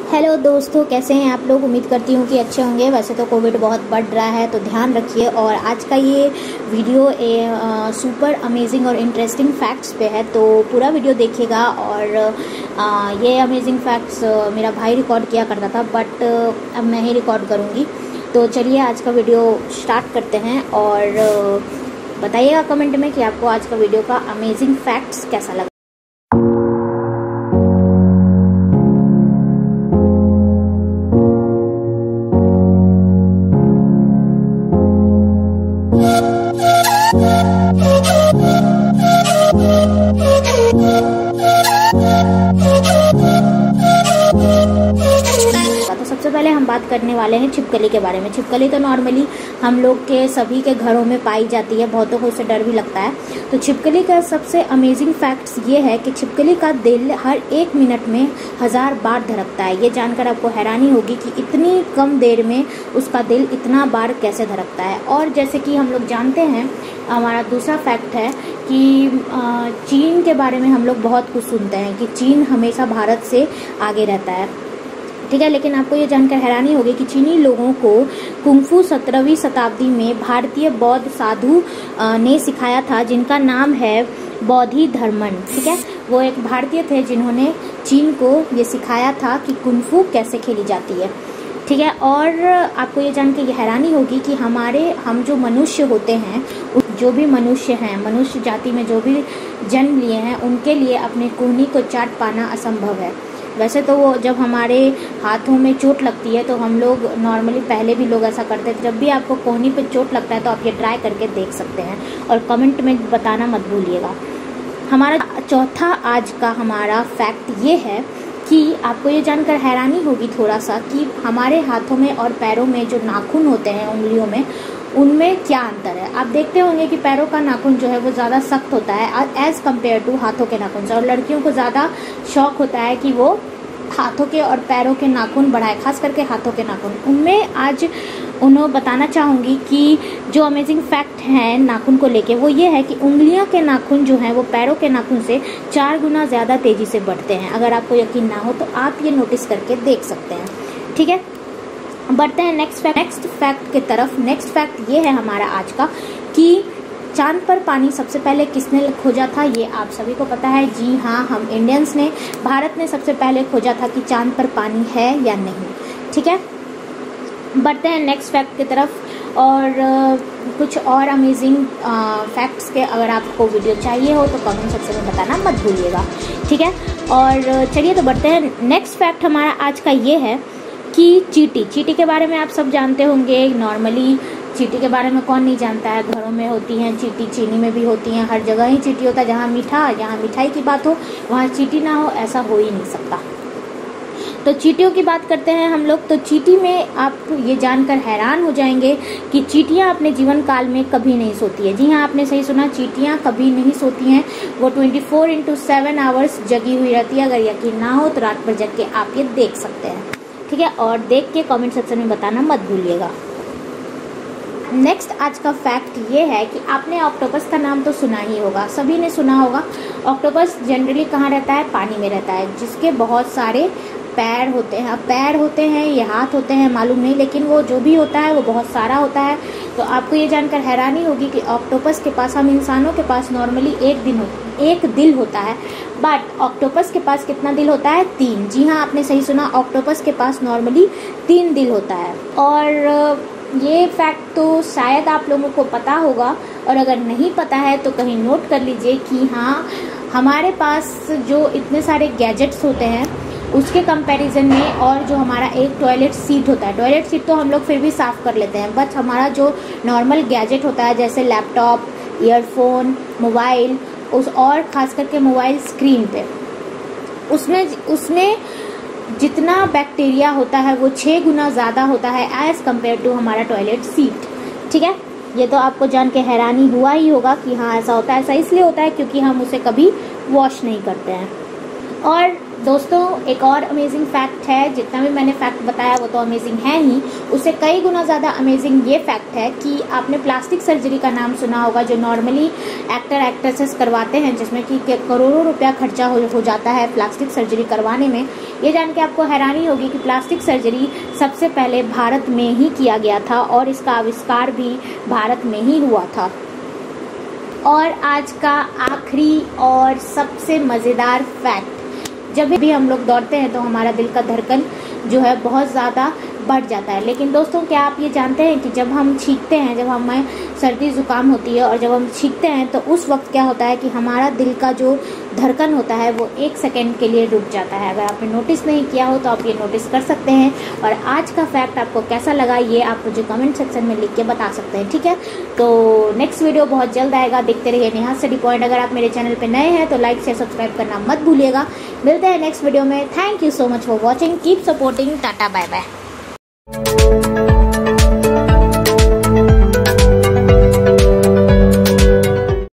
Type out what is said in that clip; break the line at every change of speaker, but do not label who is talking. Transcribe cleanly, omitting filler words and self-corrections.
Hello दोस्तों, कैसे हैं आप लोग। उम्मीद करती हूँ कि अच्छे होंगे। वैसे तो कोविड बहुत बढ़ रहा है तो ध्यान रखिए। और आज का ये वीडियो सुपर अमेजिंग और इंटरेस्टिंग फैक्ट्स पे है, तो पूरा वीडियो देखिएगा। और ये अमेजिंग फैक्ट्स मेरा भाई रिकॉर्ड किया करता था, बट अब मैं ही रिकॉर्ड करूँगी। तो चलिए आज का वीडियो स्टार्ट करते हैं और बताइएगा कमेंट में कि आपको आज का वीडियो का अमेजिंग फैक्ट्स कैसा लगा। तो सबसे पहले हम बात करने वाले हैं छिपकली के बारे में। छिपकली तो नॉर्मली हम लोग के सभी के घरों में पाई जाती है, बहुतों को इससे डर भी लगता है। तो छिपकली का सबसे अमेजिंग फैक्ट्स ये है कि छिपकली का दिल हर 1 मिनट में 1000 बार धड़कता है। ये जानकर आपको हैरानी होगी कि इतनी कम देर में उसका दिल इतना बार कैसे धड़कता है। और जैसे कि हम लोग जानते हैं, हमारा दूसरा फैक्ट है कि चीन के बारे में हम लोग बहुत कुछ सुनते हैं कि चीन हमेशा भारत से आगे रहता है, ठीक है। लेकिन आपको ये जानकर हैरानी होगी कि चीनी लोगों को कुंफू 17वीं शताब्दी में भारतीय बौद्ध साधु ने सिखाया था, जिनका नाम है बोधि धर्मन, ठीक है। वो एक भारतीय थे जिन्होंने चीन को ये सिखाया था कि कुंफू कैसे खेली जाती है, ठीक है। और आपको ये जान के हैरानी होगी कि हम जो मनुष्य होते हैं, जो भी मनुष्य हैं, मनुष्य जाति में जो भी जन्म लिए हैं, उनके लिए अपने कोहनी को चाट पाना असंभव है। वैसे तो वो जब हमारे हाथों में चोट लगती है तो हम लोग नॉर्मली, पहले भी लोग ऐसा करते थे, जब भी आपको कोहनी पे चोट लगता है तो आप ये ट्राई करके देख सकते हैं और कमेंट में बताना मत भूलिएगा। हमारा चौथा आज का हमारा फैक्ट ये है कि आपको ये जानकर हैरानी होगी थोड़ा सा कि हमारे हाथों में और पैरों में जो नाखून होते हैं उंगलियों में, उनमें क्या अंतर है। आप देखते होंगे कि पैरों का नाखून जो है वो ज़्यादा सख्त होता है एज़ कम्पेयर टू हाथों के नाखून से, और लड़कियों को ज़्यादा शौक होता है कि वो हाथों के और पैरों के नाखून बढ़ाए, खास करके हाथों के नाखून। उनमें आज उन्हें बताना चाहूँगी कि जो अमेजिंग फैक्ट है नाखून को लेके, वो ये है कि उंगलियों के नाखून जो हैं वो पैरों के नाखून से 4 गुना ज़्यादा तेज़ी से बढ़ते हैं। अगर आपको यकीन ना हो तो आप ये नोटिस करके देख सकते हैं, ठीक है। बढ़ते हैं नेक्स्ट फैक्ट की तरफ। नेक्स्ट फैक्ट ये है हमारा आज का कि चांद पर पानी सबसे पहले किसने खोजा था। ये आप सभी को पता है। जी हाँ, हम इंडियंस ने, भारत ने सबसे पहले खोजा था कि चांद पर पानी है या नहीं, ठीक है। बढ़ते हैं नेक्स्ट फैक्ट की तरफ। और कुछ और अमेजिंग फैक्ट्स के अगर आपको वीडियो चाहिए हो तो कमेंट सेक्शन में बताना मत भूलिएगा, ठीक है। और चलिए तो बढ़ते हैं। नेक्स्ट फैक्ट हमारा आज का ये है कि चींटी के बारे में आप सब जानते होंगे। नॉर्मली चींटी के बारे में कौन नहीं जानता है। घरों में होती हैं चींटी, चीनी में भी होती हैं, हर जगह ही चींटी होता है। जहाँ मिठाई की बात हो वहाँ चींटी ना हो, ऐसा हो ही नहीं सकता। तो चींटियों की बात करते हैं हम लोग। तो चींटी में आप ये जानकर हैरान हो जाएंगे कि चींटियाँ अपने जीवन काल में कभी नहीं सोती है। जी हाँ, आपने सही सुना, चींटियाँ कभी नहीं सोती हैं। वो 24/7 आवर्स जगी हुई रहती है। अगर यकीन ना हो तो रात भर जग के आप ये देख सकते हैं, ठीक है। और देख के कमेंट सेक्शन में बताना मत भूलिएगा। नेक्स्ट आज का फैक्ट ये है कि आपने ऑक्टोपस का नाम तो सुना ही होगा, सभी ने सुना होगा। ऑक्टोपस जनरली कहाँ रहता है, पानी में रहता है, जिसके बहुत सारे पैर होते हैं। अब पैर होते हैं, ये हाथ होते हैं, मालूम नहीं, लेकिन वो जो भी होता है वो बहुत सारा होता है। तो आपको ये जानकर हैरानी होगी कि ऑक्टोपस के पास, हम इंसानों के पास नॉर्मली एक दिल होता है, बट ऑक्टोपस के पास कितना दिल होता है, 3। जी हाँ, आपने सही सुना, ऑक्टोपस के पास नॉर्मली 3 दिल होता है। और ये फैक्ट तो शायद आप लोगों को पता होगा, और अगर नहीं पता है तो कहीं नोट कर लीजिए कि हाँ, हमारे पास जो इतने सारे गैजेट्स होते हैं उसके कंपैरिजन में, और जो हमारा एक टॉयलेट सीट होता है, टॉयलेट सीट तो हम लोग फिर भी साफ़ कर लेते हैं, बट हमारा जो नॉर्मल गैजेट होता है जैसे लैपटॉप, ईयरफोन, मोबाइल, और ख़ास करके मोबाइल स्क्रीन पे, उसमें जितना बैक्टीरिया होता है वो 6 गुना ज़्यादा होता है एज़ कम्पेयर टू हमारा टॉयलेट सीट, ठीक है। ये तो आपको जान के हैरानी हुआ ही होगा कि हाँ ऐसा होता है। ऐसा इसलिए होता है क्योंकि हम उसे कभी वॉश नहीं करते हैं। और दोस्तों एक और अमेजिंग फैक्ट है, जितना भी मैंने फैक्ट बताया वो तो अमेजिंग है ही, उससे कई गुना ज़्यादा अमेजिंग ये फैक्ट है कि आपने प्लास्टिक सर्जरी का नाम सुना होगा, जो नॉर्मली एक्टर एक्ट्रेसेस करवाते हैं, जिसमें कि करोड़ों रुपया खर्चा हो जाता है प्लास्टिक सर्जरी करवाने में। ये जान के आपको हैरानी होगी कि प्लास्टिक सर्जरी सबसे पहले भारत में ही किया गया था और इसका आविष्कार भी भारत में ही हुआ था। और आज का आखिरी और सबसे मज़ेदार फैक्ट, जब भी हम लोग दौड़ते हैं तो हमारा दिल का धड़कन जो है बहुत ज़्यादा बढ़ जाता है। लेकिन दोस्तों क्या आप ये जानते हैं कि जब हम छींकते हैं, जब हमें सर्दी ज़ुकाम होती है और जब हम छींकते हैं तो उस वक्त क्या होता है कि हमारा दिल का जो धड़कन होता है वो 1 सेकेंड के लिए रुक जाता है। अगर आपने नोटिस नहीं किया हो तो आप ये नोटिस कर सकते हैं। और आज का फैक्ट आपको कैसा लगा ये आप मुझे कमेंट सेक्शन में लिख के बता सकते हैं, ठीक है। तो नेक्स्ट वीडियो बहुत जल्द आएगा, देखते रहिए नेहा स्टडी पॉइंट। अगर आप मेरे चैनल पर नए हैं तो लाइक शेयर सब्सक्राइब करना मत भूलिएगा। मिलते हैं नेक्स्ट वीडियो में। Thank you so much for watching, keep supporting, ta-ta bye bye.